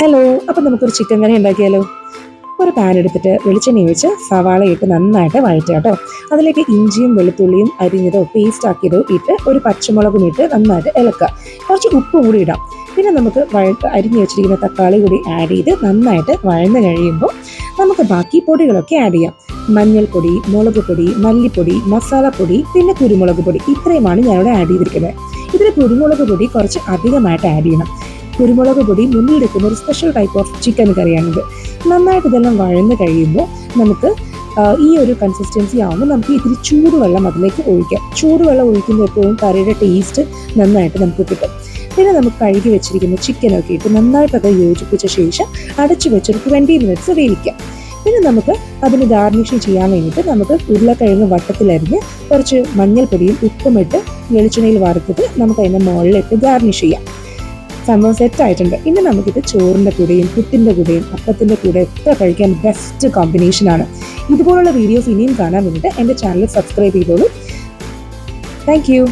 Hello, അപ്പം നമുക്കൊരു chicken കറി ഉണ്ടാക്കിയാലോ? ഒരു പാൻ എടുത്തിട്ട് വെളിച്ചെണ്ണ ഒഴിച്ച് സവാള ഇട്ട് നന്നായിട്ട് വഴറ്റുക കേട്ടോ. അതിലേക്ക് ഇഞ്ചിയും വെളുത്തുള്ളിയും അരിഞ്ഞതോ പേസ്റ്റ് ആക്കിയതോ ഇട്ട് ഒരു പച്ചമുളകും ഇട്ട് നന്നായിട്ട് ഇളക്കുക. കുറച്ച് ഉപ്പ് കൂടി ഇടാം. പിന്നെ നമുക്ക് അരിഞ്ഞു വെച്ചിരിക്കുന്ന തക്കാളി കൂടി ആഡ് ചെയ്ത് നന്നായിട്ട് വഴന്ന് കഴിയുമ്പോൾ നമുക്ക് ബാക്കി പൊടികളൊക്കെ ആഡ് ചെയ്യാം. മഞ്ഞൾപ്പൊടി, മുളക് പൊടി, മല്ലിപ്പൊടി, മസാലപ്പൊടി, പിന്നെ കുരുമുളക് പൊടി, ഇത്രയുമാണ് ഞാനിവിടെ ആഡ് ചെയ്തിരിക്കുന്നത്. ഇതിൽ കുരുമുളക് പൊടി കുറച്ച് അധികമായിട്ട് ആഡ് ചെയ്യണം. കുരുമുളക് പൊടി മുന്നിലെടുക്കുന്ന ഒരു സ്പെഷ്യൽ ടൈപ്പ് ഓഫ് ചിക്കൻ കറിയാണിത്. നന്നായിട്ട് ഇതെല്ലാം വഴന്ന് കഴിയുമ്പോൾ നമുക്ക് ഈ ഒരു കൺസിസ്റ്റൻസി ആവുമ്പോൾ നമുക്ക് ഇത്തിരി ചൂടുവെള്ളം അതിലേക്ക് ഒഴിക്കാം. ചൂടുവെള്ളം ഒഴിക്കുമ്പോൾ എപ്പോഴും കറിയുടെ ടേസ്റ്റ് നന്നായിട്ട് നമുക്ക് കിട്ടും. പിന്നെ നമുക്ക് കഴുകി വെച്ചിരിക്കുന്ന ചിക്കനൊക്കെ ഇട്ട് നന്നായിട്ടത് യോജിപ്പിച്ച ശേഷം അടച്ചു വെച്ചൊരു 20 മിനിറ്റ്സ് വേവിക്കാം. പിന്നെ നമുക്ക് അതിന് ഗാർണിഷ് ചെയ്യാൻ വേണ്ടിയിട്ട് നമുക്ക് ഉരുളക്കിഴങ്ങ് വട്ടത്തിലരിഞ്ഞ് കുറച്ച് മഞ്ഞൾപ്പൊടിയും ഉപ്പും ഇട്ട് വെളിച്ചെണ്ണയിൽ വറുത്തിട്ട് നമുക്ക് അതിൻ്റെ മുകളിലിട്ട് ഗാർണിഷ് ചെയ്യാം. സംഭവം സെറ്റായിട്ടുണ്ട്. ഇനി നമുക്കിത് ചോറിൻ്റെ കൂടെയും പുട്ടിൻ്റെ കൂടെയും അപ്പത്തിൻ്റെ കൂടെ ഒക്കെ കഴിക്കാൻ ബെസ്റ്റ് കോമ്പിനേഷനാണ്. ഇതുപോലുള്ള വീഡിയോസ് ഇനിയും കാണാൻ വേണ്ടിയിട്ട് എൻ്റെ ചാനൽ സബ്സ്ക്രൈബ് ചെയ്തോളൂ. Thank you.